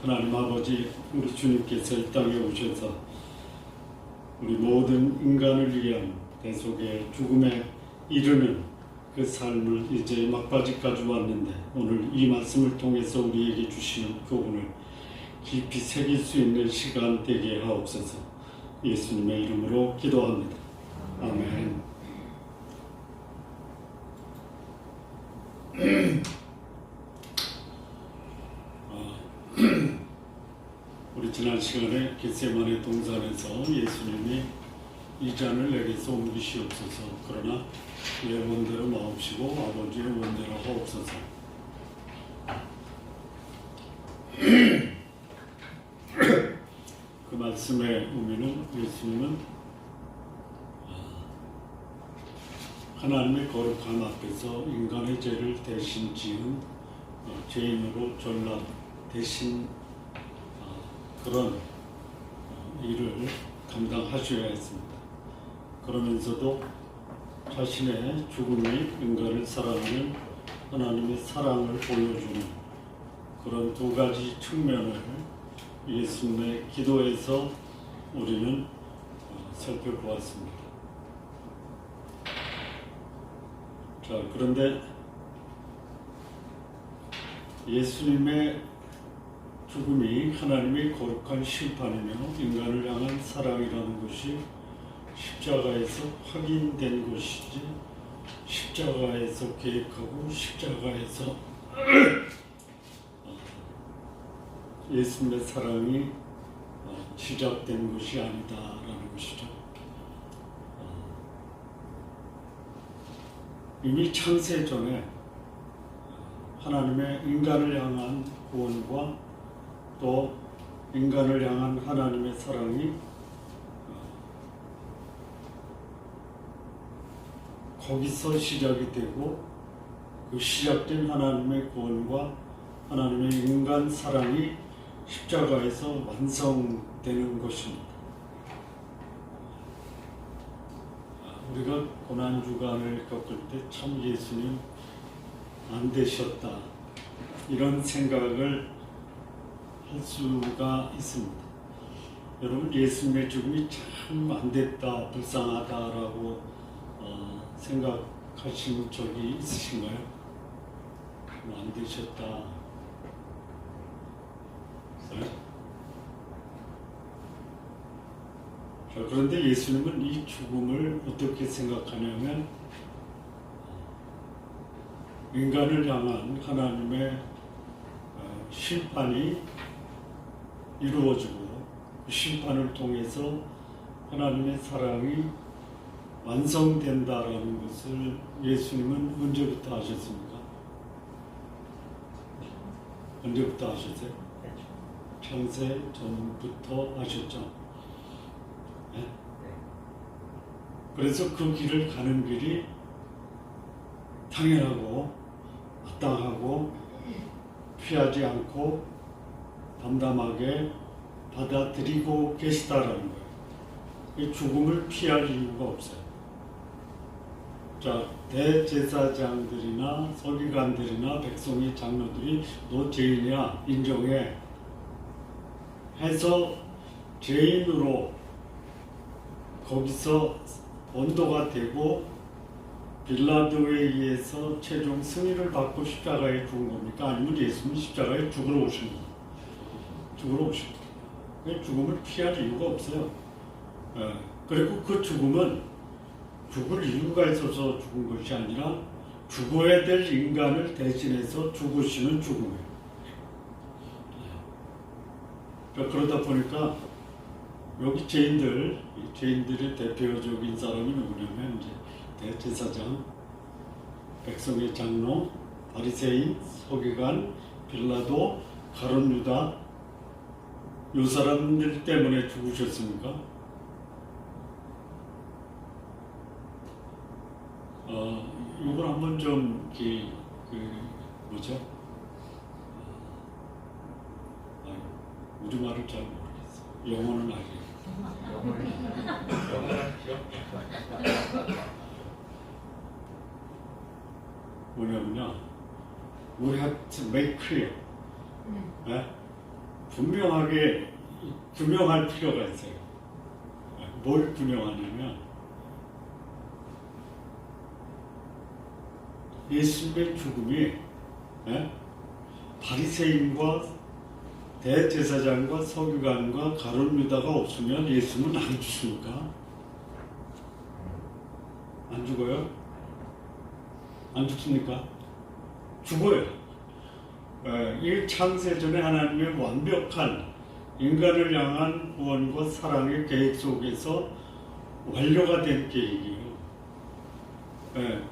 하나님 아버지, 우리 주님께서 이 땅에 오셔서 우리 모든 인간을 위한 대속의 죽음에 이르는 그 삶을 이제 막바지까지 왔는데, 오늘 이 말씀을 통해서 우리에게 주시는 교훈을 깊이 새길 수 있는 시간 되게 하옵소서. 예수님의 이름으로 기도합니다. 아멘. 우리 지난 시간에 겟세마네 동산에서 예수님이 이 잔을 내게서 옮기시옵소서, 그러나 내 원대로 마옵시고 아버지의 원대로 하옵소서. 그 말씀의 의미는, 예수님은 하나님의 거룩함 앞에서 인간의 죄를 대신 지은 죄인으로 전라 대신 그런 일을 감당하셔야 했습니다. 그러면서도 자신의 죽음이 인간을 사랑하는 하나님의 사랑을 보여주는 그런 두 가지 측면을 예수님의 기도에서 우리는 살펴보았습니다. 자, 그런데 예수님의 죽음이 하나님의 거룩한 심판이며 인간을 향한 사랑이라는 것이 십자가에서 확인된 것이지, 십자가에서 계획하고 십자가에서 예수님의 사랑이 시작된 것이 아니다라는 것이죠. 이미 창세 전에 하나님의 인간을 향한 구원과 또 인간을 향한 하나님의 사랑이 거기서 시작이 되고, 그 시작된 하나님의 구원과 하나님의 인간 사랑이 십자가에서 완성되는 것입니다. 우리가 고난주간을 겪을 때 참 예수님 안 되셨다, 이런 생각을 할 수가 있습니다. 여러분, 예수님의 죽음이 참 안 됐다, 불쌍하다라고 생각하신 적이 있으신가요? 안 되셨다. 네? 자, 그런데 예수님은 이 죽음을 어떻게 생각하냐면, 인간을 향한 하나님의 심판이 이루어지고, 그 심판을 통해서 하나님의 사랑이 완성된다라는 것을 예수님은 언제부터 아셨습니까? 언제부터 아셨어요? 창세 전부터 아셨죠? 네? 그래서 그 길을 가는 길이 당연하고 마땅하고 피하지 않고 담담하게 받아들이고 계시다라는 거예요. 이 죽음을 피할 이유가 없어요. 자, 대제사장들이나 서기관들이나 백성의 장로들이 너 죄인이야 인정해 해서 죄인으로 거기서 언도가 되고 빌라도에 의해서 최종 승리를 받고 십자가에 죽은 겁니까? 아니면 예수님이 십자가에 죽으러 오신 겁니까? 죽으러 오신 겁니다. 죽음을 피할 이유가 없어요. 그리고 그 죽음은 죽을 이유가 있어서 죽은 것이 아니라 죽어야 될 인간을 대신해서 죽으시는 죽음이에요. 그러다 보니까 여기 죄인들의 대표적인 사람이 누구냐면 이제 대제사장, 백성의 장로, 바리새인, 서기관, 빌라도, 가룟 유다, 이 사람들 때문에 죽으셨습니까? 이걸 한번 좀 우리말을 잘 모르겠어요. 영어는 알겠어요. 뭐냐면요, we have to make clear. 네? 분명하게 규명할 필요가 있어요. 뭘 규명하냐면 예수님의 죽음이 바리새인과 대제사장과 서기관과 가룟 유다가 없으면 예수는 안 죽습니까? 안 죽어요? 안 죽습니까? 죽어요. 이 창세전에 하나님의 완벽한 인간을 향한 구원과 사랑의 계획 속에서 완료가 된 계획이에요.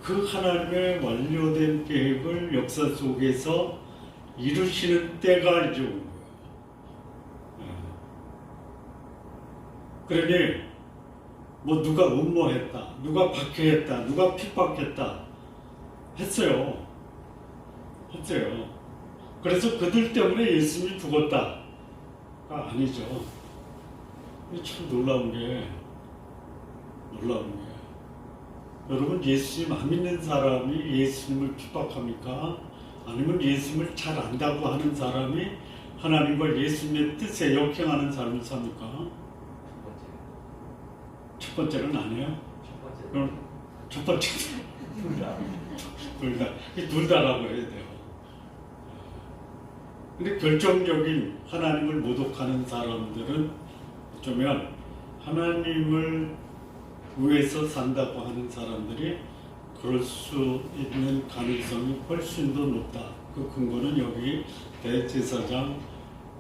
그 하나님의 완료된 계획을 역사 속에서 이루시는 때가 이제 온 거예요. 그러니 뭐 누가 음모했다, 누가 박해했다, 누가 핍박했다 했어요. 그래서 그들 때문에 예수님이 죽었다가 아니죠. 참 놀라운 게 여러분, 예수님 안 믿는 사람이 예수님을 핍박합니까? 아니면 예수님을 잘 안다고 하는 사람이 하나님과 예수님의 뜻에 역행하는 삶을 삽니까? 첫 번째는 아니에요. 그럼 첫 번째는 둘 다라고 해야 돼요. 근데 결정적인 하나님을 모독하는 사람들은 어쩌면 하나님을 위해서 산다고 하는 사람들이 그럴 수 있는 가능성이 훨씬 더 높다. 그 근거는 여기 대제사장,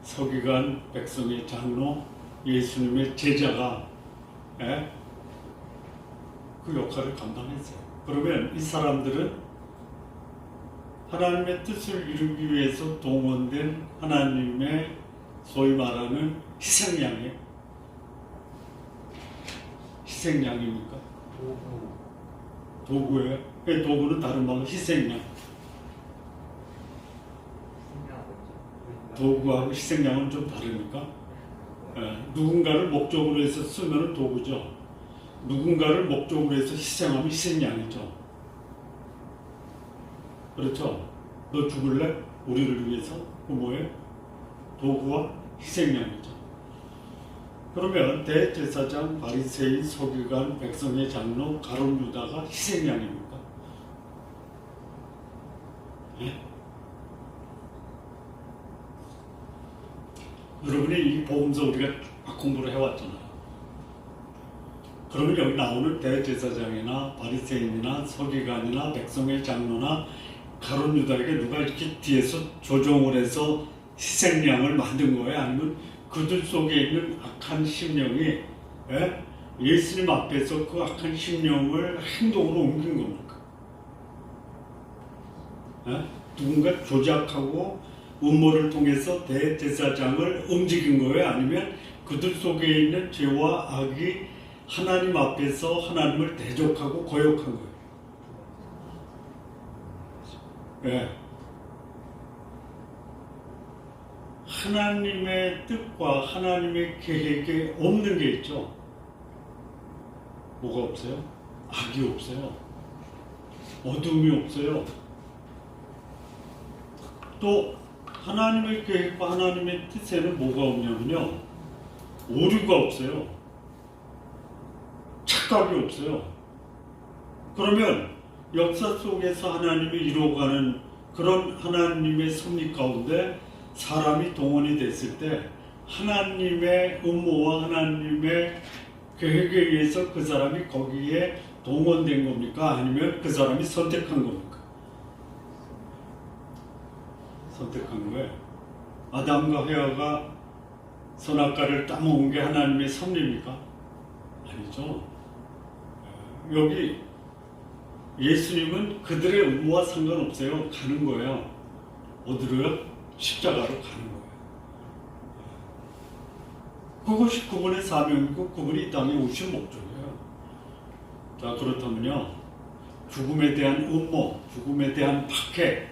서기관, 백성의 장로, 예수님의 제자가 그 역할을 감당했어요. 그러면 이 사람들은 하나님의 뜻을 이루기 위해서 동원된 하나님의 소위 말하는 희생양이에요. 희생양입니까? 도구예요. 그 도구는 다른 말로 희생양. 도구하고 희생양은 좀 다릅니까? 누군가를 목적으로 해서 쓰면 도구죠. 누군가를 목적으로 해서 희생하면 희생양이죠. 그렇죠? 너 죽을래? 우리를 위해서? 그 뭐예요? 도구와 희생양이죠. 그러면 대제사장, 바리새인, 서기관, 백성의 장로, 가룟 유다가 희생양입니까? 여러분이 이 복음서 우리가 공부를 해왔잖아요. 그러면 여기 나오는 대제사장이나 바리새인이나 서기관이나 백성의 장로나 가룟 유다에게 누가 이렇게 뒤에서 조종을 해서 희생양을 만든 거예요? 아니면 그들 속에 있는 악한 심령이 예수님 앞에서 그 악한 심령을 행동으로 옮긴 겁니까? 누군가 조작하고 음모를 통해서 대제사장을 움직인 거예요? 아니면 그들 속에 있는 죄와 악이 하나님 앞에서 하나님을 대적하고 거역한 거예요? 하나님의 뜻과 하나님의 계획에 없는 게 있죠. 뭐가 없어요? 악이 없어요. 어둠이 없어요. 또 하나님의 계획과 하나님의 뜻에는 뭐가 없냐면요, 오류가 없어요. 착각이 없어요. 그러면 역사 속에서 하나님이 이루어가는 그런 하나님의 섭리 가운데 사람이 동원이 됐을 때 하나님의 음모와 하나님의 계획에 의해서 그 사람이 거기에 동원된 겁니까? 아니면 그 사람이 선택한 겁니까? 선택한 거예요. 아담과 헤아가 선악과를 따먹은 게 하나님의 섭리입니까? 아니죠. 여기 예수님은 그들의 음모와 상관없어요. 가는 거예요. 어디로요? 십자가로 가는 거예요. 그것이 그분의 사명이고 그분이 이 땅에 오신 목적이에요. 자, 그렇다면요, 죽음에 대한 음모, 죽음에 대한 박해,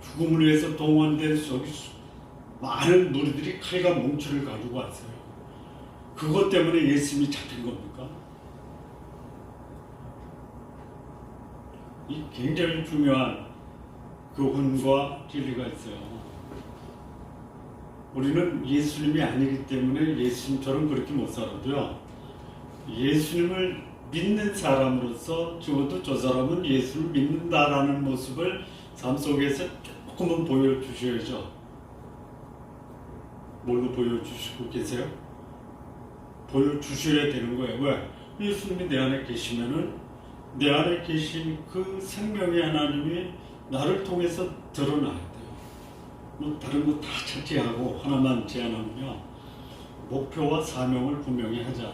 죽음을 위해서 동원된 저기 많은 무리들이 칼과 몽치를 가지고 왔어요. 그것 때문에 예수님이 잡힌 겁니까? 이 굉장히 중요한 교훈과 진리가 있어요. 우리는 예수님이 아니기 때문에 예수님처럼 그렇게 못 살아도요. 예수님을 믿는 사람으로서 적어도 저 사람은 예수를 믿는다라는 모습을 삶 속에서 조금은 보여주셔야죠. 뭘로 보여주시고 계세요? 보여주셔야 되는 거예요. 왜? 예수님이 내 안에 계시면은 내 안에 계신 그 생명의 하나님이 나를 통해서 드러나야 돼요. 뭐 다른 거 다 차치하고 하나만 제안하면요. 목표와 사명을 분명히 하자.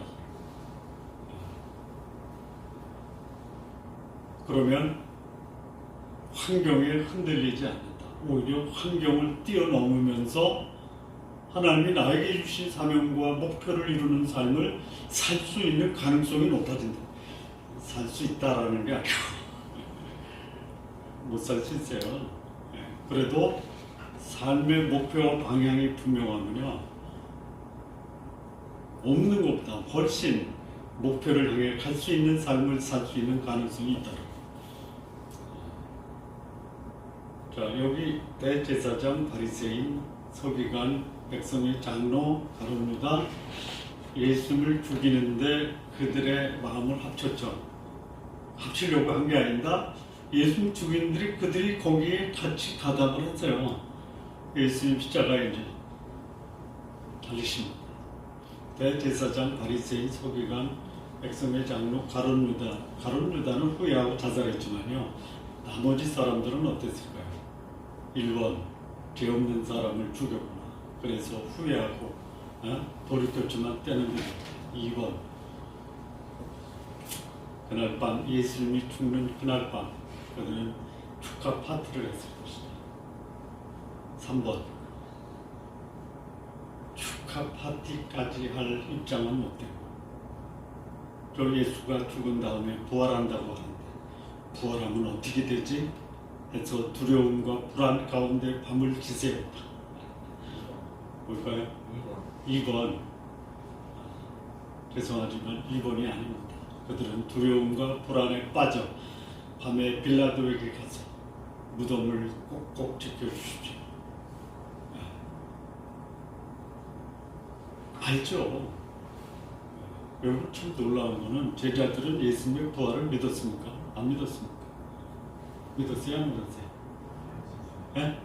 그러면 환경에 흔들리지 않는다. 오히려 환경을 뛰어넘으면서 하나님이 나에게 주신 사명과 목표를 이루는 삶을 살 수 있는 가능성이 높아진다. 살 수 있다라는 게 아니고 못 살 수 있어요. 그래도 삶의 목표와 방향이 분명하면요. 없는 것보다 훨씬 목표를 향해 갈 수 있는 삶을 살 수 있는 가능성이 있다. 자, 여기 대제사장, 바리새인, 서기관, 백성의 장로, 가룟 유다 예수님을 죽이는데 그들의 마음을 합쳤죠. 합치려고 한 게 아니다. 예수님 죽인 그들이 거기에 같이 가담을 했어요. 예수님 십자가에 이제 달리십니다. 대제사장, 바리새인, 서기관, 백성의 장로, 가룟 유다는 후회하고 자살했지만요. 나머지 사람들은 어땠을까요? 1번, 죄 없는 사람을 죽였구나. 그래서 후회하고 돌이켰지만 때는 게 2번, 그날 밤 예수님이 죽는 그날 밤 그들은 축하 파티를 했을 것이다. 3번, 축하 파티까지 할 입장은 못되고 저 예수가 죽은 다음에 부활한다고 하는데 부활하면 어떻게 되지? 해서 두려움과 불안 가운데 밤을 지새웠다. 뭘까요? 2번. 죄송하지만 2번이 아닙니다. 그들은 두려움과 불안에 빠져 밤에 빌라도에게 가서 무덤을 꼭꼭 지켜주십시오. 알죠? 여러분 참 놀라운 거는 제자들은 예수님의 부활을 믿었습니까? 안 믿었습니까? 믿었어요? 안 믿었어요? 예?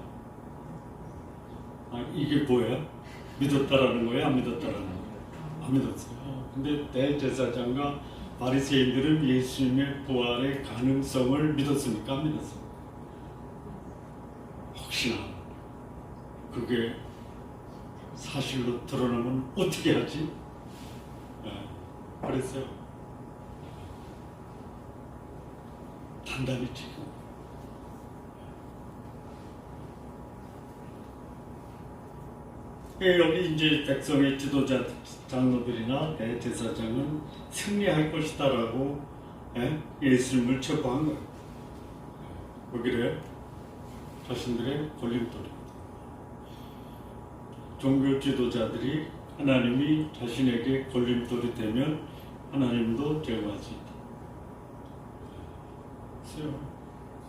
이게 뭐예요? 믿었다라는 거예요? 안 믿었다라는 거예요? 안 믿었어요. 근데 대제사장과 바리새인들은 예수님의 부활의 가능성을 믿었습니까? 안 믿었습니까? 혹시나 그게 사실로 드러나면 어떻게 하지? 그랬어요. 단단히 지키고. 여기 이제 백성의 지도자 장로들이나 대제사장은 승리할 것이다라고 예수님을 체포한 거예요. 왜 그래요? 자신들의 걸림돌입니다. 종교 지도자들이 하나님이 자신에게 걸림돌이 되면 하나님도 제거할 수 있다.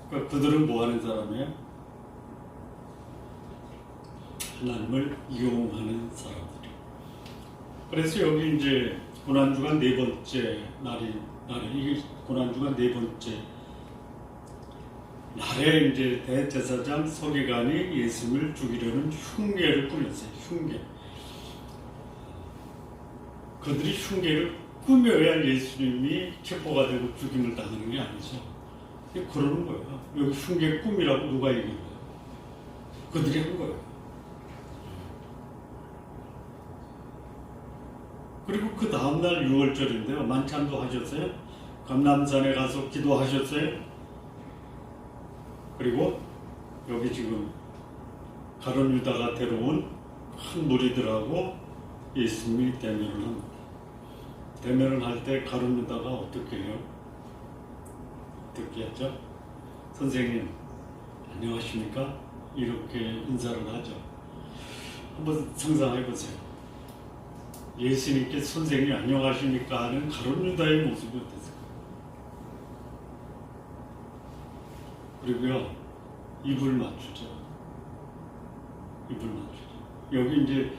그러니까 그들은 뭐 하는 사람이에요? 하나님을 이용하는 사람들. 그래서 여기 이제 고난주간 네 번째 날이 이게 고난주간 네 번째 날에 이제 대제사장 서기관이 예수님을 죽이려는 흉계를 꾸몄어요. 흉계. 그들이 흉계를 꾸며야 예수님이 체포가 되고 죽임을 당하는 게 아니죠. 그러는 거예요. 여기 흉계 꿈이라고 누가 얘기해요? 그들이 한 거예요. 그리고 그 다음날 6월절인데요. 만찬도 하셨어요. 감람산에 가서 기도하셨어요. 그리고 여기 지금 가룟 유다가 데려온 큰 무리들하고 예수님이 대면을 합니다. 대면을 할 때 가룟 유다가 어떻게 해요? 어떻게 했죠? 선생님 안녕하십니까? 이렇게 인사를 하죠. 한번 상상해 보세요. 예수님께 선생님 안녕하십니까 하는 가룟 유다의 모습이 어땠을까요? 그리고요 입을 맞추죠. 입을 맞추죠. 여기 이제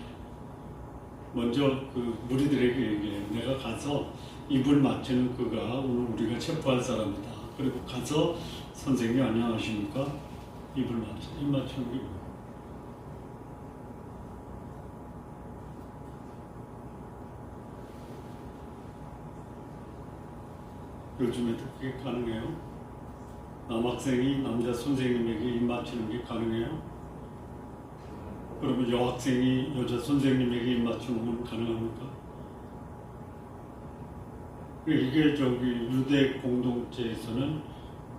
먼저 그 무리들에게 얘기해요. 내가 가서 입을 맞추는 그가 오늘 우리가 체포할 사람이다. 그리고 가서 선생님 안녕하십니까? 입을 맞춰. 입 맞추는 게 뭐예요? 요즘에도 그게 가능해요? 남학생이 남자 선생님에게 입 맞추는 게 가능해요? 그러면 여학생이 여자 선생님에게 입 맞추는 건 가능합니까? 이게 저기 유대 공동체에서는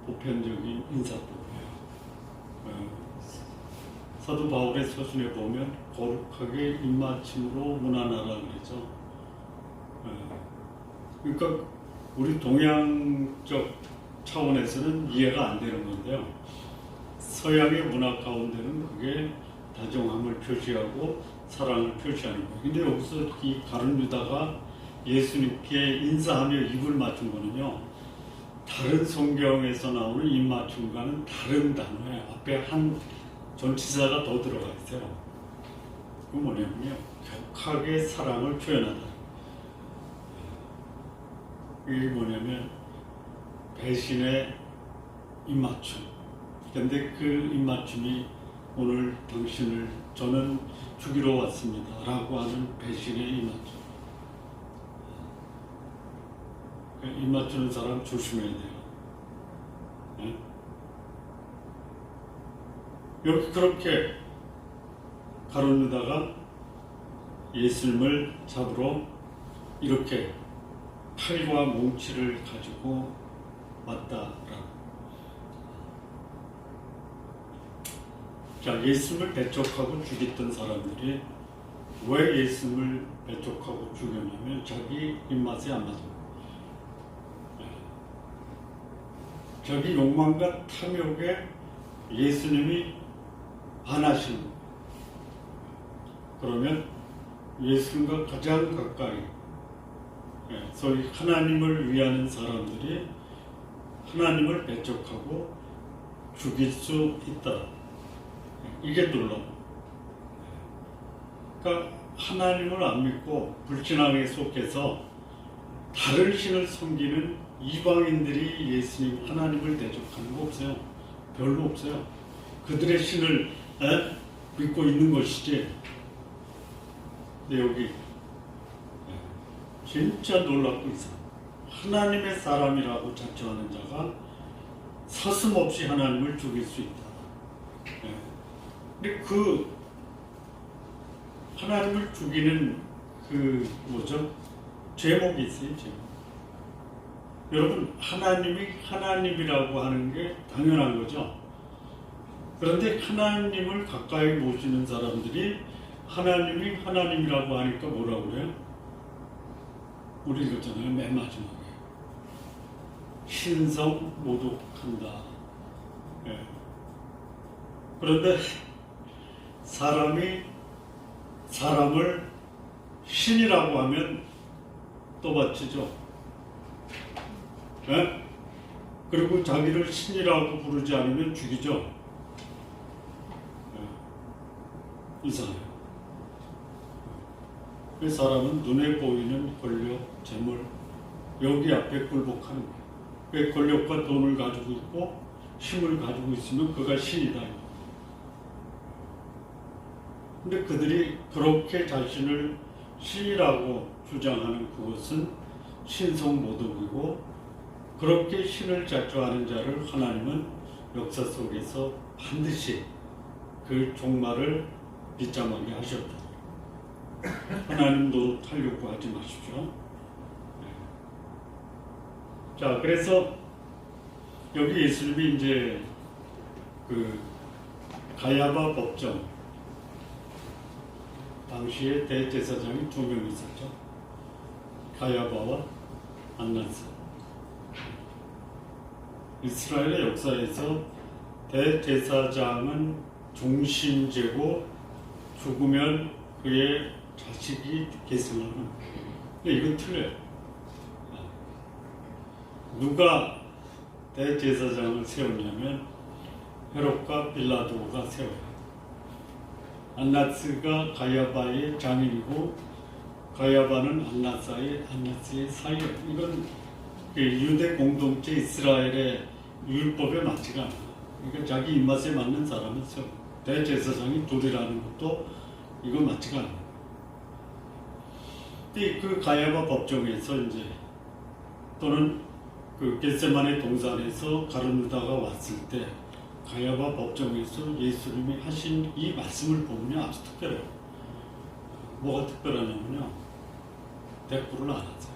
보편적인 인사법이에요. 사도 바울의 서신에 보면 거룩하게 입맞춤으로 문안하라 그러죠. 그러니까 우리 동양적 차원에서는 이해가 안 되는 건데요. 서양의 문화 가운데는 그게 다정함을 표시하고 사랑을 표시하는 거예요. 근데 여기서 이 가룟 유다가 예수님께 인사하며 입을 맞춘 거는요, 다른 성경에서 나오는 입 맞춤과는 다른 단어예요. 앞에 한 전치사가 더 들어가 있어요. 그 뭐냐면요, 격하게 사랑을 표현하다. 이게 뭐냐면 배신의 입맞춤. 근데 그 입맞춤이 오늘 당신을 저는 죽이러 왔습니다 라고 하는 배신의 입맞춤. 입맞추는 사람 조심해야 돼요. 네? 여기 그렇게 가룟 유다가 예수님을 잡으러 이렇게 칼과 몽치를 가지고 왔다라고. 자, 예수님을 배척하고 죽였던 사람들이 왜 예수님을 배척하고 죽였냐면 자기 입맛에 안 맞은 거예요. 자기 욕망과 탐욕에 예수님이 반하신 거예요. 그러면 예수님과 가장 가까이, 소위 하나님을 위하는 사람들이 하나님을 배척하고 죽일 수 있다. 이게 놀라워. 그러니까 하나님을 안 믿고 불신앙에 속해서 다른 신을 섬기는 이방인들이 예수님 하나님을 대적하는 거 없어요. 별로 없어요. 그들의 신을 믿고 있는 것이지. 근데 여기 진짜 놀랍고 있어. 하나님의 사람이라고 자처하는 자가 서슴없이 하나님을 죽일 수 있다. 근데 그 하나님을 죽이는 그 뭐죠? 제목이 있어요. 제목. 여러분, 하나님이 하나님이라고 하는 게 당연한 거죠. 그런데 하나님을 가까이 모시는 사람들이 하나님이 하나님이라고 하니까 뭐라고 그래요? 우리 그러잖아요. 맨 마지막에 신성 모독한다. 그런데 사람이 사람을 신이라고 하면 떠받치죠. 그리고 자기를 신이라고 부르지 않으면 죽이죠. 이상해요. 그 사람은 눈에 보이는 권력, 재물, 여기 앞에 굴복하는 거예요. 그 권력과 돈을 가지고 있고 힘을 가지고 있으면 그가 신이다. 근데 그들이 그렇게 자신을 신이라고 주장하는 그것은 신성모독이고, 그렇게 신을 자처하는 자를 하나님은 역사 속에서 반드시 그 종말을 비참하게 하셨다. 하나님 노릇하려고 하지 마십시오. 자, 그래서 여기 예수님이 이제 그 가야바 법정, 당시에 대제사장이 2명 있었죠. 가야바와 안나스. 이스라엘의 역사에서 대제사장은 중심제고 죽으면 그의 자식이 계승하는 거예요. 근데 이건 틀려요. 누가 대제사장을 세웠냐면 헤롯과 빌라도가 세워요. 안나스가 가야바의 장인이고 가야바는 안나스의 사이에 이건 유대 공동체 이스라엘의 율법에 맞지가 않아. 그러니까 자기 입맛에 맞는 사람은 대제사장이 둘이라는 것도 이거 맞지가 않아. 그 가야바 법정에서 이제 또는 그 겟세마네 동산에서 가룟유다가 왔을 때 가야바 법정에서 예수님이 하신 이 말씀을 보면 아주 특별해요. 뭐가 특별하냐면요, 대꾸를 안 하세요.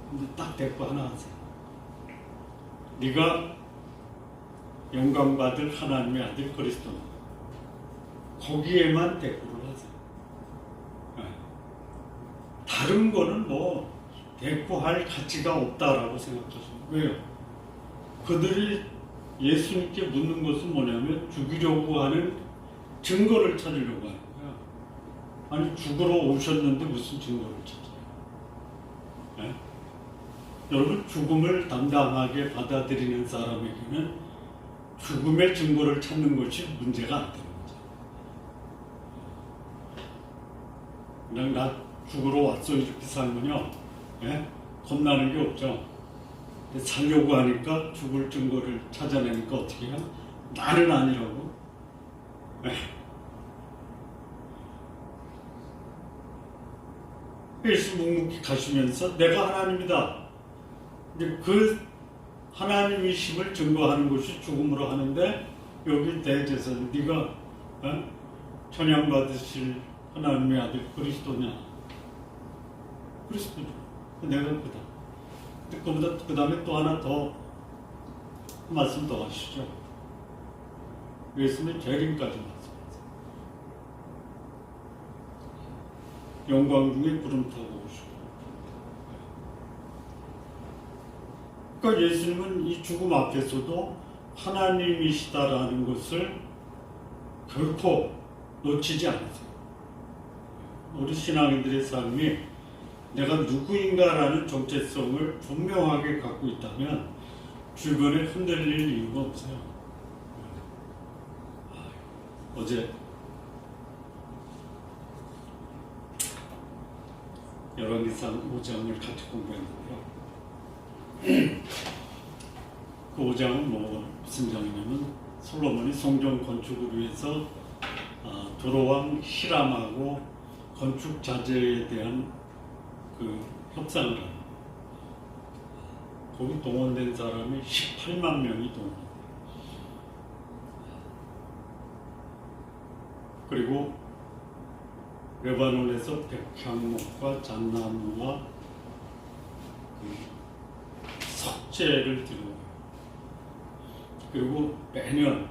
근데 딱 대꾸 하나 하세요. 네가 영광받을 하나님의 아들 그리스도는 거기에만 대꾸를 하세요. 다른 거는 뭐 대꾸할 가치가 없다라고 생각하시는 거예요. 왜요? 그들이 예수님께 묻는 것은 뭐냐면 죽이려고 하는 증거를 찾으려고 하는 거야. 아니 죽으러 오셨는데 무슨 증거를 찾아요? 네? 여러분 죽음을 당당하게 받아들이는 사람에게는 죽음의 증거를 찾는 것이 문제가 안 되는 거죠. 그냥 나 죽으러 왔어 이렇게 살면요, 예? 겁나는 게 없죠. 살려고 하니까 죽을 증거를 찾아내니까 어떻게 해요? 나는 아니라고. 예. 예수 묵묵히 가시면서 내가 하나님이다. 근데 그 하나님이심을 증거하는 것이 죽음으로 하는데 여기 대제사장 네가 천양 받으실 하나님의 아들 그리스도냐? 그리스도죠. 내가 그다. 그보다 그 다음에 또 하나 더 말씀 더 하시죠. 예수는 재림까지 말씀하세요. 영광 중에 구름 타고 오시고. 그러니까 예수님은 이 죽음 앞에서도 하나님이시다라는 것을 결코 놓치지 않으세요. 우리 신앙인들의 삶이 내가 누구인가라는 정체성을 분명하게 갖고 있다면 주변에 흔들릴 이유가 없어요. 어제 열왕기상 5장을 같이 공부했는데요. 그 5장은 무슨 장이냐면 솔로몬이 성전 건축을 위해서 두로왕 히람하고 건축 자재에 대한 그 협상을 합니다. 거기 동원된 사람이 18만 명이 동원돼요. 그리고 레바논에서 백향목과 잣나무와 석재를 들여와요. 그리고 매년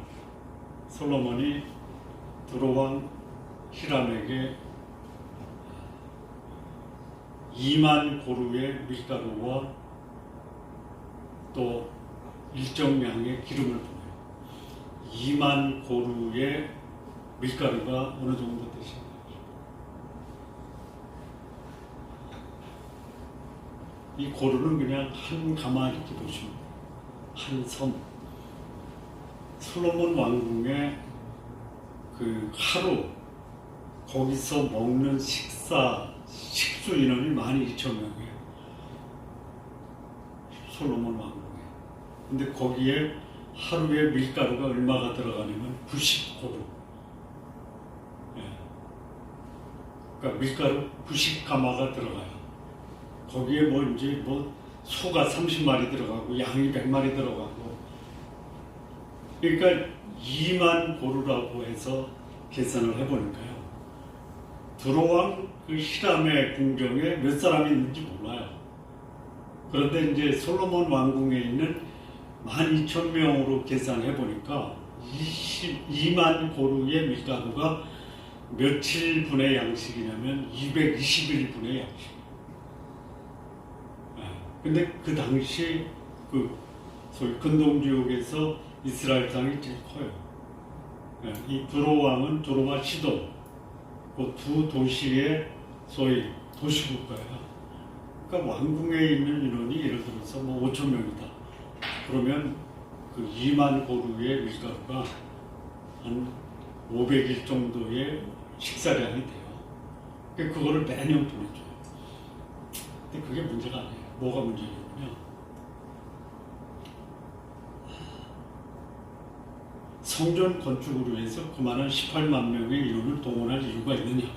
솔로몬이 두로왕 히람에게 2만 고루의 밀가루와 또 일정량의 기름을 보내요. 2만 고루의 밀가루가 어느 정도 되시나요? 이 고루는 그냥 한 가마 이렇게 보시면 한 섬. 솔로몬 왕궁의 그 하루 거기서 먹는 식수 인원이 12,000명이에요. 솔로몬 왕궁에. 근데 거기에 하루에 밀가루가 얼마가 들어가냐면 90고루. 예. 그러니까 밀가루 90가마가 들어가요. 거기에 이제 소가 30마리 들어가고 양이 100마리 들어가고. 그러니까 2만 고루라고 해서 계산을 해보니까요. 두로왕 그 히람의 궁정에 몇 사람이 있는지 몰라요. 그런데 이제 솔로몬 왕궁에 있는 12,000명으로 계산해 보니까 22만 고루의 밀가루가 며칠 분의 양식이냐면 221분의 양식. 근데 그 당시 그 소위 근동지역에서 이스라엘 땅이 제일 커요. 이 두로왕은 두로와 시돈, 그 두 도시의 소위 도시국가야. 그러니까 왕궁에 있는 인원이 예를 들어서 5,000명이다. 그러면 그 2만 고루의 밀가루가 한 500일 정도의 식사량이 돼요. 그거를 매년 보내줘요. 근데 그게 문제가 아니에요. 뭐가 문제냐면요. 성전 건축으로 해서 그만한 18만 명의 인원을 동원할 이유가 있느냐.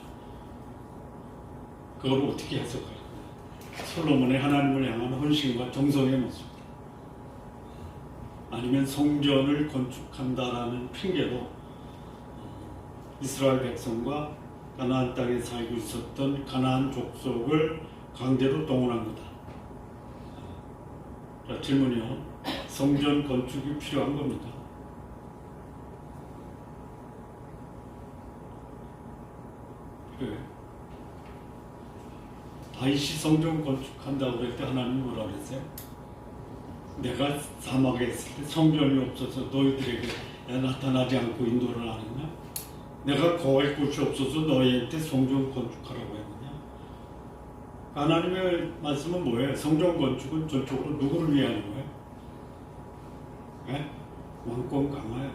그걸 어떻게 해석할까요? 솔로몬의 하나님을 향한 헌신과 정성의 모습, 아니면 성전을 건축한다라는 핑계로 이스라엘 백성과 가나안 땅에 살고 있었던 가나안 족속을 강제로 동원한 거다. 자, 질문이요. 성전 건축이 필요한 겁니다. 필요해요. 다윗이 성전 건축한다고 그럴 때 하나님이 뭐라 그랬어요? 내가 사막에 있을 때 성전이 없어서 너희들에게 나타나지 않고 인도를 안 했냐? 내가 거할 곳이 없어서 너희한테 성전 건축하라고 했느냐? 하나님의 말씀은 뭐예요? 성전 건축은 전적으로 누구를 위하는 거예요? 네? 왕권 강화예요.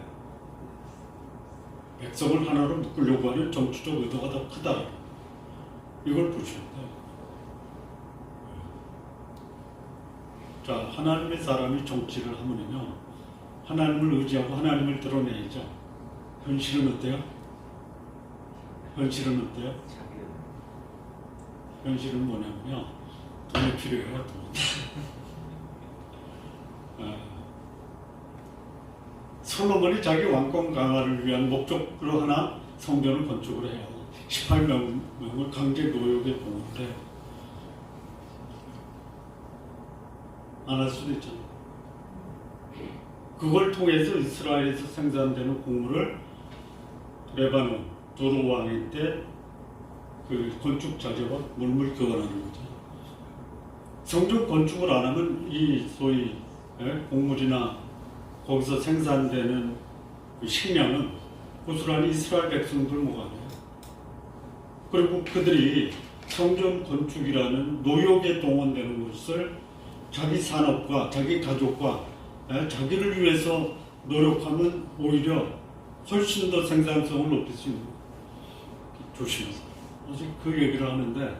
백성을 하나로 묶으려고 하는 정치적 의도가 더 크다. 이걸 보셔야 돼요. 자, 하나님의 사람이 정치를 하면요, 하나님을 의지하고 하나님을 드러내야죠. 현실은 어때요? 현실은 어때요? 현실은 뭐냐면요, 돈이 필요해요. 돈. 솔로몬이 자기 왕권 강화를 위한 목적으로 하나 성전을 건축을 해요. 18명을 강제 노역에 봉헌을 해요. 안 할 수도 있잖아요. 그걸 통해서 이스라엘에서 생산되는 곡물을 레바논 두루 왕일 때 그 건축 자재와 물물 교환하는 거죠. 성전 건축을 안 하면 이 소위 곡물이나 거기서 생산되는 그 식량은 고스란히 이스라엘 백성들 몫아니에요. 그리고 그들이 성전 건축이라는 노역에 동원되는 것을 자기 산업과 자기 가족과 자기를 위해서 노력하면 오히려 훨씬 더 생산성을 높일 수 있는 거예요. 조심해서. 어제 그 얘기를 하는데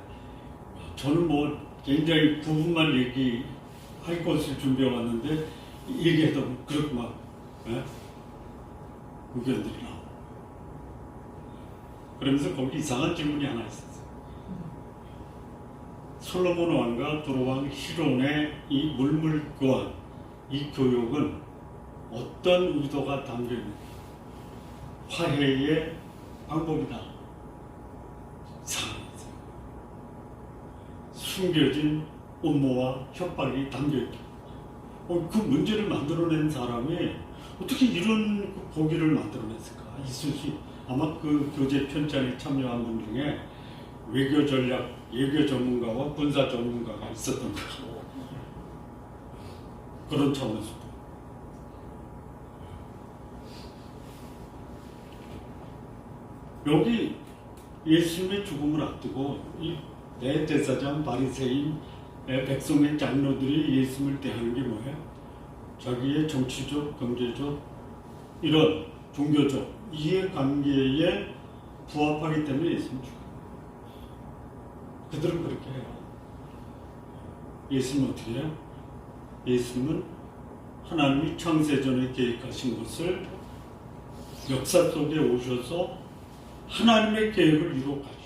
저는 뭐 굉장히 부분만 얘기할 것을 준비해 왔는데 얘기하다 보면 그렇게 막 의견들이 나와요. 그러면서 거기 이상한 질문이 하나 있었어요. 솔로몬 왕과 두로왕 히론의 이 물물교환, 이 교육은 어떤 의도가 담겨있는가? 화해의 방법이다. 상황이죠. 숨겨진 음모와 협박이 담겨있다. 그 문제를 만들어낸 사람이 어떻게 이런 보기를 만들어냈을까? 있을 수 아마 그 교재 편찬에 참여한 분 중에 외교 전략, 외교 전문가와 군사 전문가가 있었던 거죠. 그런 차원에서. 여기 예수님의 죽음을 앞두고 이 대제사장 바리새인 백성의 장로들이 예수님을 대하는 게 뭐예요? 자기의 정치적, 경제적, 이런 종교적 이해관계에 부합하기 때문에 예수님 죽어요. 그들은 그렇게 해요. 예수님은 어떻게 해요? 예수님은 하나님이 창세전에 계획하신 것을 역사 속에 오셔서 하나님의 계획을 이루어가죠.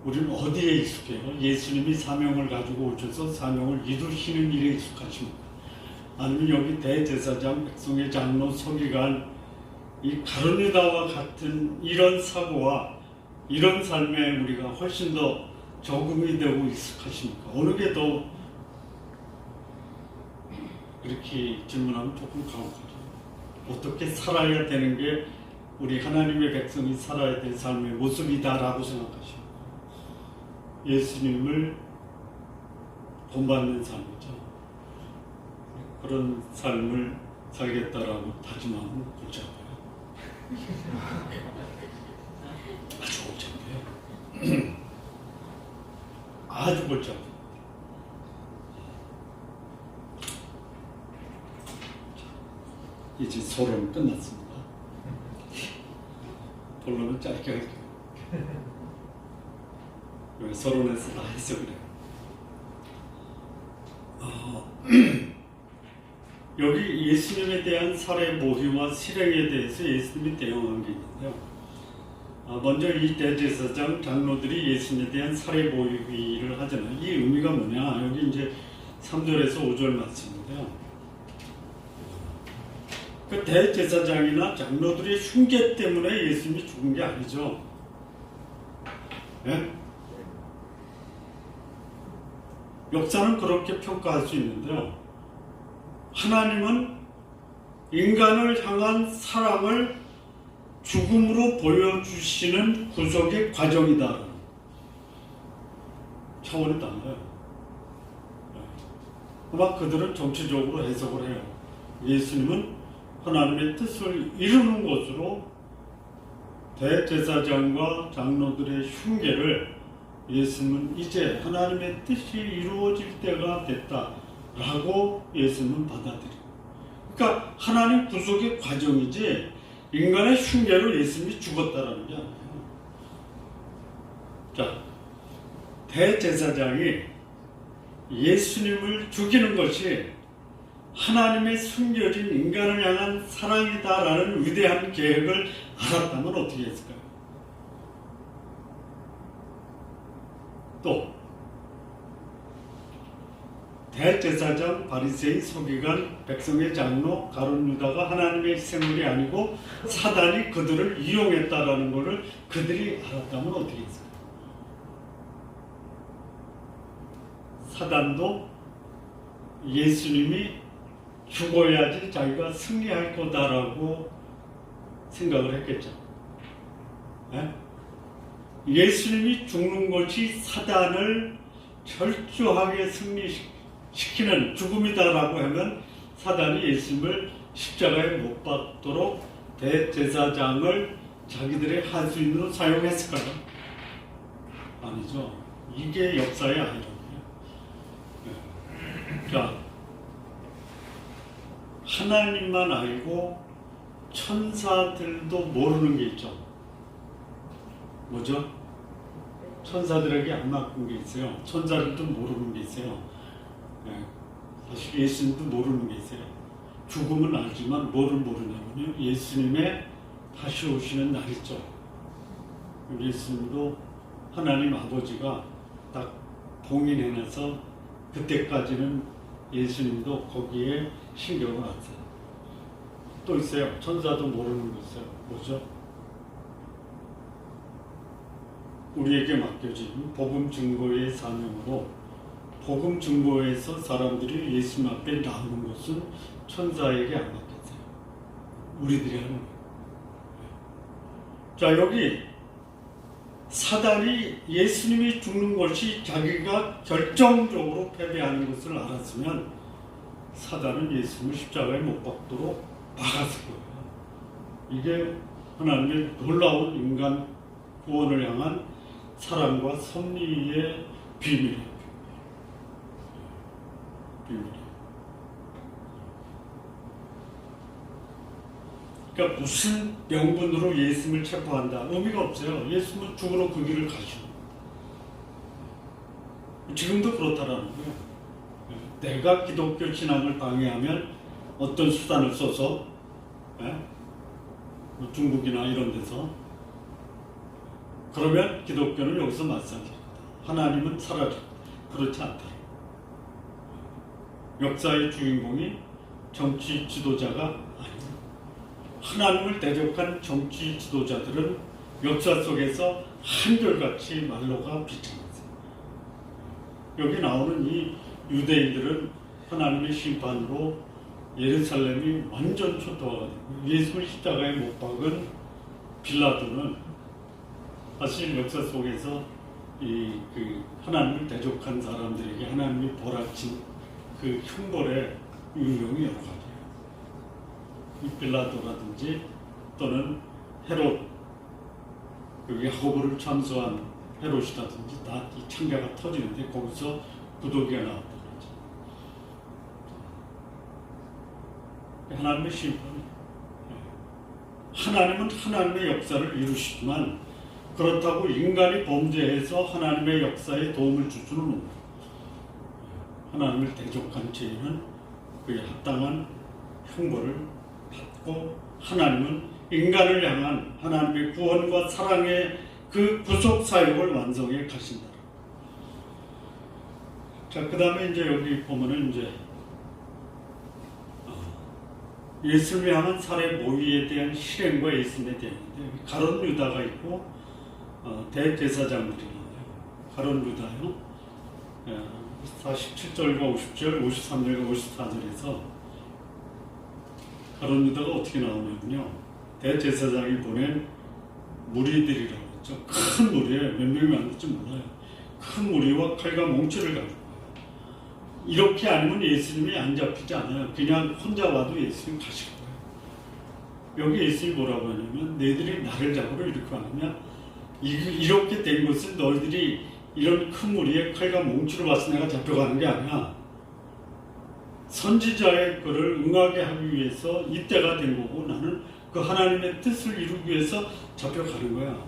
우리는 어디에 익숙해요? 예수님이 사명을 가지고 오셔서 사명을 이루시는 일에 익숙하십니까? 아니면 여기 대제사장, 백성의 장로, 서기관, 이 가룟유다와 같은 이런 사고와 이런 삶에 우리가 훨씬 더 적응이 되고 익숙하십니까? 어느 게 더 이렇게 질문하면 조금 가혹하죠. 어떻게 살아야 되는 게 우리 하나님의 백성이 살아야 될 삶의 모습이다라고 생각하십니까? 예수님을 본받는 삶이죠. 그런 삶을 살겠다라고 다짐하면 골치 아파요. 아주 골치 아파요. 아주 골치 아파요. 이 소론 끝났습니다. 본론은 짧게 할게요. 왜 서론에서 다 했어 그래요. 여기 예수님에 대한 살해, 모기와 실행에 대해서 예수님이 대응한 게 있는데요. 먼저 이 대제사장 장로들이 예수님에 대한 살해, 모기를 하잖아요. 이 의미가 뭐냐? 여기 이제 3절에서 5절 말씀인데요. 그 대제사장이나 장로들의 흉계 때문에 예수님이 죽은 게 아니죠. 예? 역사는 그렇게 평가할 수 있는데요. 하나님은 인간을 향한 사랑을 죽음으로 보여주시는 구속의 과정이다. 차원이 달라요. 아마 그들은 정치적으로 해석을 해요. 예수님은 하나님의 뜻을 이루는 것으로 대제사장과 장로들의 흉계를 예수님은 이제 하나님의 뜻이 이루어질 때가 됐다라고 예수님은 받아들여요. 그러니까 하나님 구속의 과정이지 인간의 흉계로 예수님이 죽었다라는 게 아니에요. 자, 대제사장이 예수님을 죽이는 것이 하나님의 숨겨진 인간을 향한 사랑이다라는 위대한 계획을 알았다면 어떻게 했을까요? 또 대제사장, 바리새인, 서기관, 백성의 장로, 가룟 유다가 하나님의 희생물이 아니고 사단이 그들을 이용했다라는 것을 그들이 알았다면 어떻게 했을까요? 사단도 예수님이 죽어야지 자기가 승리할 거다라고 생각을 했겠죠. 네? 예수님이 죽는 것이 사단을 철저하게 승리시키는 죽음이다라고 하면 사단이 예수님을 십자가에 못 박도록 대제사장을 자기들의 하수인으로 사용했을까요? 아니죠. 이게 역사의 아이러니예요. 자, 하나님만 알고 천사들도 모르는 게 있죠. 뭐죠? 천사들에게 안 맡긴 게 있어요. 천사들도 모르는 게 있어요. 사실 예수님도 모르는 게 있어요. 죽음은 알지만 뭐를 모르냐면요, 예수님의 다시 오시는 날 있죠. 예수님도 하나님 아버지가 딱 봉인해놔서 그때까지는 예수님도 거기에 신경을 안 써요. 또 있어요. 천사도 모르는 거 있어요. 뭐죠? 우리에게 맡겨진 복음 증거의 사명으로 복음 증거에서 사람들이 예수님 앞에 나오는 것은 천사에게 안 맡겼어요. 우리들이 하는 거예요. 자, 여기 사단이 예수님이 죽는 것이 자기가 결정적으로 패배하는 것을 알았으면 사단은 예수님을 십자가에 못 박도록 막았을 거예요. 이게 하나님의 놀라운 인간 구원을 향한 사랑과 섭리의 비밀이에요. 비밀이에요. 그러니까 무슨 명분으로 예수님을 체포한다 의미가 없어요. 예수님은 죽으러 그 길을 가시고 지금도 그렇다라는 거예요. 내가 기독교 신앙을 방해하면 어떤 수단을 써서 중국이나 이런 데서 그러면 기독교는 여기서 맞상입니다. 하나님은 사라집니다. 그렇지 않다. 역사의 주인공이 정치 지도자가 아닙니다. 하나님을 대적한 정치 지도자들은 역사 속에서 한결같이 말로가 비춰났어요. 여기 나오는 이 유대인들은 하나님의 심판으로 예루살렘이 완전 초토화가 되고 예수를 십자가에 못 박은 빌라도는 사실 역사 속에서 그 하나님을 대적한 사람들에게 하나님이 벌하신 그 형벌의 유형이 여러 가지예요. 이 빌라도라든지 또는 헤롯, 여기 야고보를 참수한 헤롯이라든지 다 이 창자가 터지는데 거기서 구더기가 나왔다고 하죠. 하나님의 심판이 하나님은 하나님의 역사를 이루시지만 그렇다고 인간이 범죄해서 하나님의 역사에 도움을 줄 수는 없는 하나님을 대적한 죄인은 그에 합당한 형벌을 받고 하나님은 인간을 향한 하나님의 구원과 사랑의 그 구속 사역을 완성해 가신다. 자, 그 다음에 이제 여기 보면은 이제 예수님을 향한 살해 모의에 대한 실행과 예수님에 대한인데 가룟 유다가 있고 대제사장들이 나와요. 가룟 유다요. 47절과 50절, 53절과 54절에서 가룟 유다가 어떻게 나오냐면요. 대제사장이 보낸 무리들이라고 했죠. 큰 무리에 몇 명이 왔는지 몰라요. 큰 무리와 칼과 몽치를 가지고 이렇게 아니면 예수님이 안 잡히지 않아요. 그냥 혼자 와도 예수님 가실 거예요. 여기 예수님이 뭐라고 하냐면 너희들이 나를 잡으러 이렇게 하느냐 이렇게 된 것은 너희들이 이런 큰 무리에 칼과 몽치로 와서 내가 잡혀가는 게 아니야. 선지자의 글을 응하게 하기 위해서 이때가 된 거고 나는 그 하나님의 뜻을 이루기 위해서 잡혀가는 거야.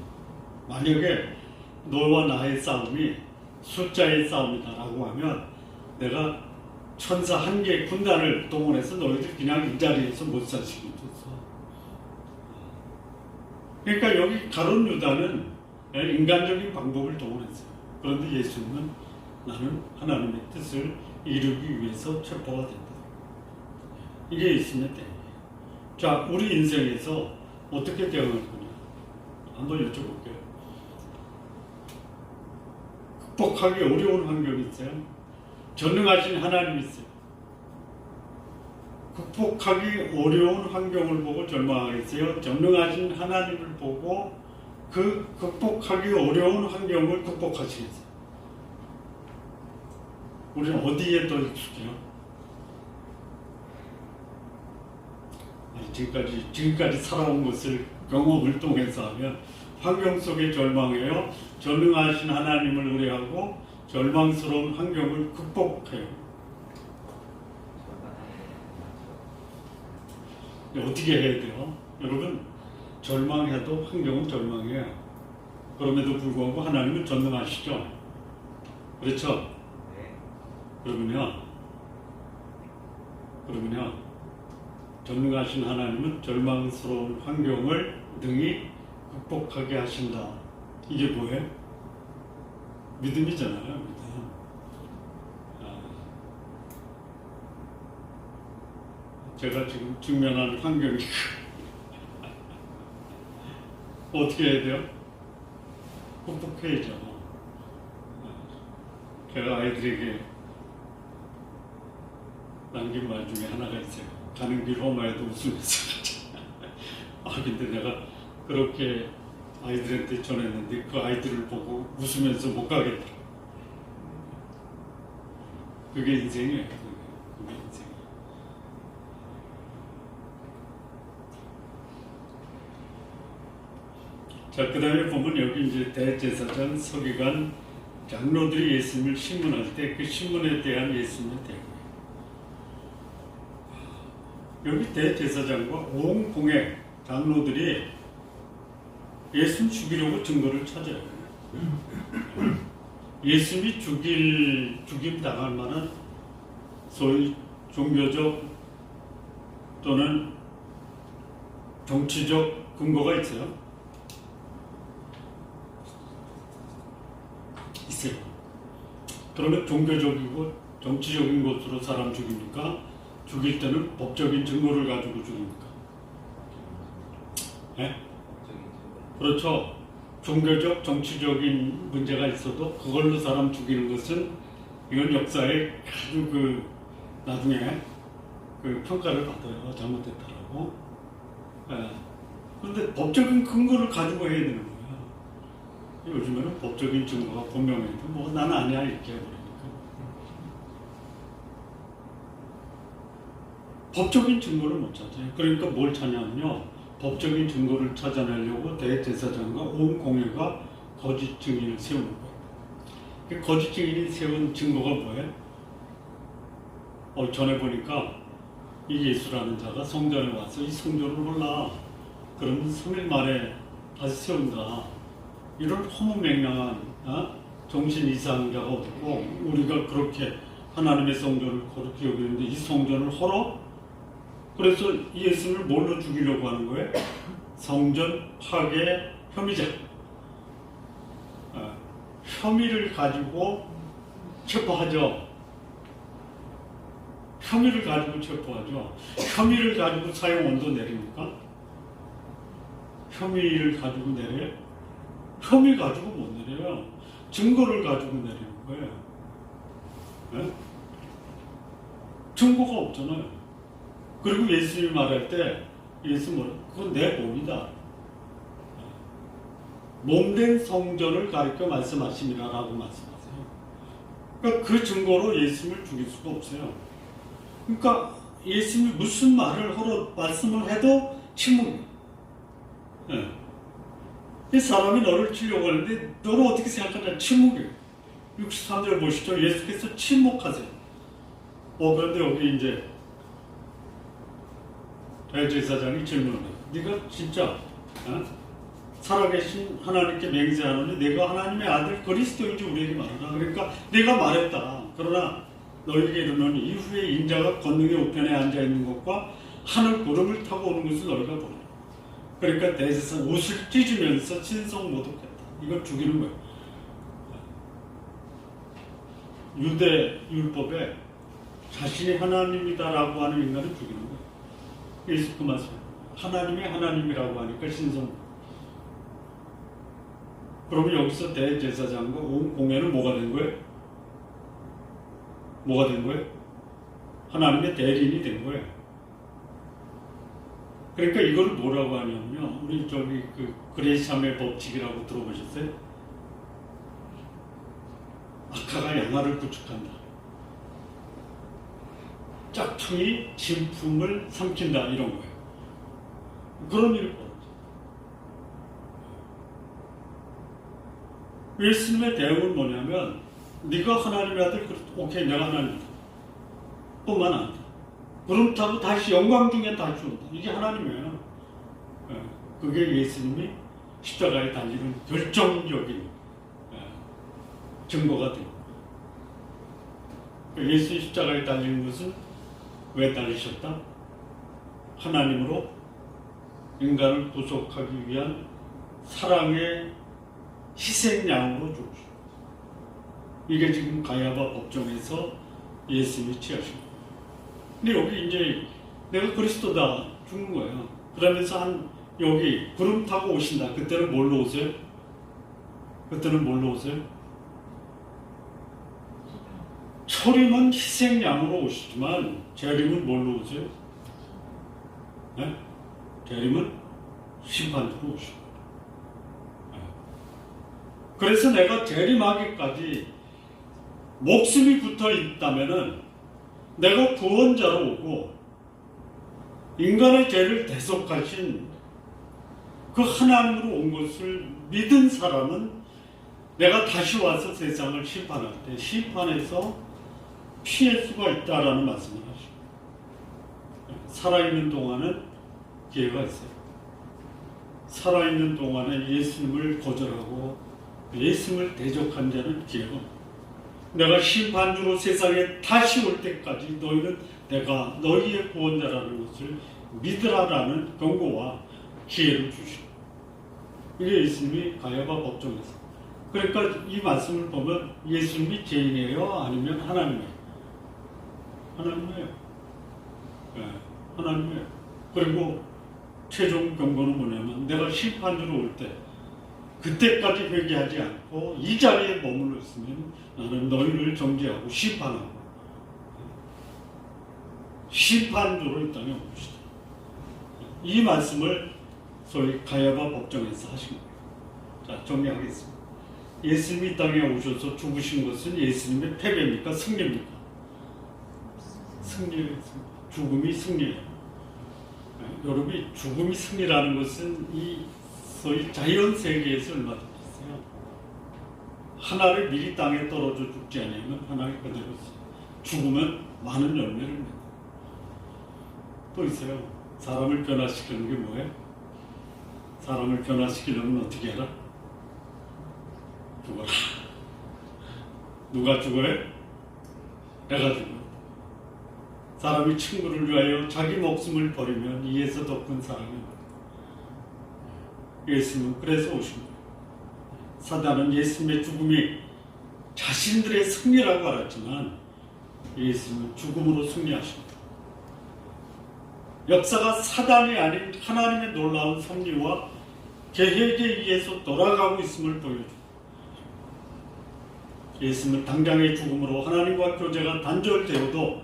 만약에 너와 나의 싸움이 숫자의 싸움이다라고 하면 내가 천사 한 개의 군단을 동원해서 너희들 그냥 이 자리에서 못 사시게 줬어. 그러니까 여기 가룟 유다는 인간적인 방법을 동원했어요. 그런데 예수님은 나는 하나님의 뜻을 이루기 위해서 체포가 된다. 이게 예수님의 대응이에요. 자, 우리 인생에서 어떻게 대응할 거냐 한번 여쭤볼게요. 극복하기 어려운 환경이 있어요. 전능하신 하나님이 있어요. 극복하기 어려운 환경을 보고 절망하겠어요? 전능하신 하나님을 보고 그 극복하기 어려운 환경을 극복하시겠어요? 우리는 어디에 더 익숙해요? 지금까지 살아온 것을 경험을 통해서 하면 환경 속에 절망해요. 전능하신 하나님을 의뢰하고 절망스러운 환경을 극복해요. 어떻게 해야 돼요? 여러분, 절망해도 환경은 절망해요. 그럼에도 불구하고 하나님은 전능하시죠? 그렇죠? 그러면요, 전능하신 하나님은 절망스러운 환경을 능히 극복하게 하신다. 이게 뭐예요? 믿음이잖아요. 믿음. 제가 지금 직면하는 환경이 어떻게 해야 돼요? 극복해야죠. 제가 아이들에게 남긴 말 중에 하나가 있어요. 가는 길 험하여도 웃으면서 가자. 근데 내가 그렇게 아이들한테 전했는데 그 아이들을 보고 웃으면서 못 가겠다. 그게 인생이에요. 그게 인생. 자, 그 다음에 보면 여기 이제 대제사장, 서기관, 장로들이 예수님을 신문할 때 그 신문에 대한 예수님의 대응. 여기 대제사장과 온 공회 장로들이 예수님 죽이려고 증거를 찾아요. 예수님이 죽임 당할 만한 소위 종교적 또는 정치적 근거가 있어요. 있어요. 그러면 종교적이고 정치적인 것으로 사람 죽입니까? 죽일 때는 법적인 증거를 가지고 죽입니까? 네? 그렇죠. 종교적, 정치적인 문제가 있어도 그걸로 사람 죽이는 것은 이건 역사에 아주 나중에 평가를 받아요. 잘못됐다라고. 그런데 법적인 근거를 가지고 해야 되는 거야. 요즘에는 법적인 증거가 분명해도 뭐 나는 아니야 이렇게 해버리니까. 법적인 증거를 못 찾아요. 그러니까 뭘 찾냐면요. 법적인 증거를 찾아내려고 대제사장과 온 공회가 거짓 증인을 세우는 거예요. 그 거짓 증인이 세운 증거가 뭐예요? 전에 보니까 이 예수라는 자가 성전에 와서 이 성전을 몰라. 그러면 3일 만에 다시 세운다. 이런 허무맹랑한 정신 이상자가 어딨고, 우리가 그렇게 하나님의 성전을 그렇게 여기는데 이 성전을 헐어? 그래서 예수를 뭘로 죽이려고 하는 거예요? 성전 파괴 혐의자. 혐의를 가지고 체포하죠. 혐의를 가지고 체포하죠. 혐의를 가지고 사형원도 내립니까? 혐의를 가지고 내려요? 혐의 가지고 못 내려요. 증거를 가지고 내리는 거예요. 네? 증거가 없잖아요. 그리고 예수님이 말할 때 예수 뭐라? 그건 내 몸이다. 몸된 성전을 가리켜 말씀하심이라고 말씀하세요. 그러니까 그 증거로 예수님을 죽일 수가 없어요. 그러니까 예수님이 무슨 말을 하러 말씀을 해도 침묵이에요. 네. 이 사람이 너를 치려고 하는데 너는 어떻게 생각하냐? 침묵이에요. 63절 보시죠. 예수께서 침묵하세요. 그런데 여기 이제 대제사장이 질문합니다. 네가 진짜 살아계신 하나님께 맹세하노니 내가 하나님의 아들 그리스도인지 우리에게 말하라. 그러니까 내가 말했다. 그러나 너희에게 이르노니 이후에 인자가 권능의 우편에 앉아있는 것과 하늘 구름을 타고 오는 것을 너희가 보라. 그러니까 대제사장 옷을 찢으면서 신성 모독했다. 이걸 죽이는 거예요. 유대 율법에 자신이 하나님이다라고 하는 인간을 죽이는 거예요. 예수 그 말씀. 하나님이 하나님이라고 하니까 신성. 그러면 여기서 대제사장과 온 공회는 뭐가 된 거예요? 뭐가 된 거예요? 하나님의 대리인이 된 거예요. 그러니까 이걸 뭐라고 하냐면요. 우리 저기 그 그레이샴의 법칙이라고 들어보셨어요? 악하가 양아를 구축한다. 짝퉁이 진품을 삼킨다. 이런 거예요. 그런 일이 벌어져. 예수님의 대응은 뭐냐면 네가 하나님의 아들, 오케이 내가 하나님이다. 뿐만 아니라 구름 타고 다시 영광 중에 다시 온다. 이게 하나님이에요. 그게 예수님이 십자가에 달리는 결정적인 증거가 됩니다. 예수 십자가에 달리는 것은 왜 달리셨다? 하나님으로 인간을 구속하기 위한 사랑의 희생양으로 죽으셨다. 이게 지금 가야바 법정에서 예수님이 취하신 거예요. 근데 여기 이제 내가 그리스도다 죽는 거예요. 그러면서 여기 구름 타고 오신다. 그때는 뭘로 오세요? 그때는 뭘로 오세요? 초림은 희생양으로 오시지만 재림은 뭘로 오세요? 네? 재림은 심판으로 오시고. 네. 그래서 내가 재림하기까지 목숨이 붙어 있다면은 내가 구원자로 오고 인간의 죄를 대속하신 그 하나님으로 온 것을 믿은 사람은 내가 다시 와서 세상을 심판할 때 심판에서 피할 수가 있다라는 말씀을 하시고, 살아있는 동안은 기회가 있어요. 살아있는 동안에 예수님을 거절하고 예수님을 대적한 자는 기회가 없어요. 내가 심판주로 세상에 다시 올 때까지 너희는 내가 너희의 구원자라는 것을 믿으라라는 경고와 기회를 주시고, 이게 예수님이 가야바 법정에서. 그러니까 이 말씀을 보면 예수님이 죄인이에요? 아니면 하나님이에요? 하나님이에요. 네, 하나님이에요. 그리고 최종 경고는 뭐냐면 내가 심판주로 올 때 그때까지 회개하지 않고 이 자리에 머물러 있으면 나는 너희를 정죄하고 심판하고 심판주로 이 땅에 오시다. 이 말씀을 소위 가야바 법정에서 하신 거예요. 자, 정리하겠습니다. 예수님이 이 땅에 오셔서 죽으신 것은 예수님의 패배입니까? 승리입니까? 승리입니다. 죽음이 승리예요. 여러분이 죽음이 승리라는 것은 이 소위 자연 세계에서 얼마든지 있어요. 하나를 미리 땅에 떨어져 죽지 않으면 하나가 그대로 있어요. 죽으면 많은 열매를 맺어요. 또 있어요. 사람을 변화시키는 게 뭐예요? 사람을 변화시키려면 어떻게 해라? 죽어라. 누가 죽어요? 내가 죽어. 사람이 친구를 위하여 자기 목숨을 버리면 이에서 더 큰 사랑이 없다. 예수님은 그래서 오신 거예요. 사단은 예수님의 죽음이 자신들의 승리라고 알았지만 예수님은 죽음으로 승리하십니다. 역사가 사단이 아닌 하나님의 놀라운 섭리와 계획에 의해서 돌아가고 있음을 보여줍니다. 예수님은 당장의 죽음으로 하나님과 교제가 단절되어도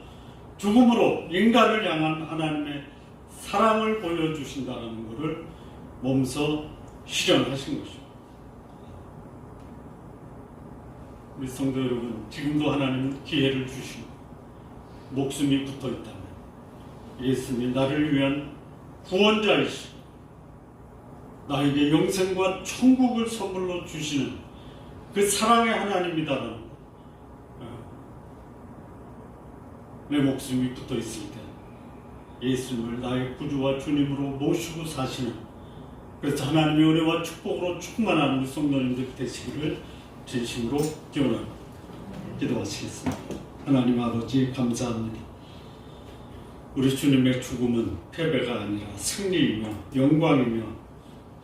죽음으로 인간을 향한 하나님의 사랑을 보여주신다는 것을 몸소 실현하신 것입니다. 우리 성도 여러분, 지금도 하나님은 기회를 주시고 목숨이 붙어있다면 예수님이 나를 위한 구원자이시고 나에게 영생과 천국을 선물로 주시는 그 사랑의 하나님이다라는 것. 내 목숨이 붙어있을 때 예수님을 나의 구주와 주님으로 모시고 사시는, 그래서 하나님의 은혜와 축복으로 충만한 우리 성도님들 되시기를 진심으로 기원합니다. 기도하시겠습니다. 하나님 아버지 감사합니다. 우리 주님의 죽음은 패배가 아니라 승리이며 영광이며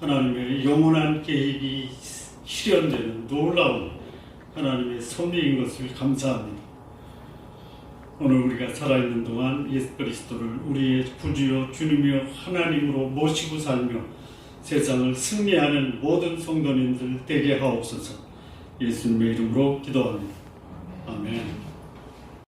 하나님의 영원한 계획이 실현되는 놀라운 하나님의 섭리인 것을 감사합니다. 오늘 우리가 살아있는 동안 예수 그리스도를 우리의 구주여 주님이여 하나님으로 모시고 살며 세상을 승리하는 모든 성도님들 되게 하옵소서. 예수님의 이름으로 기도합니다. 아멘.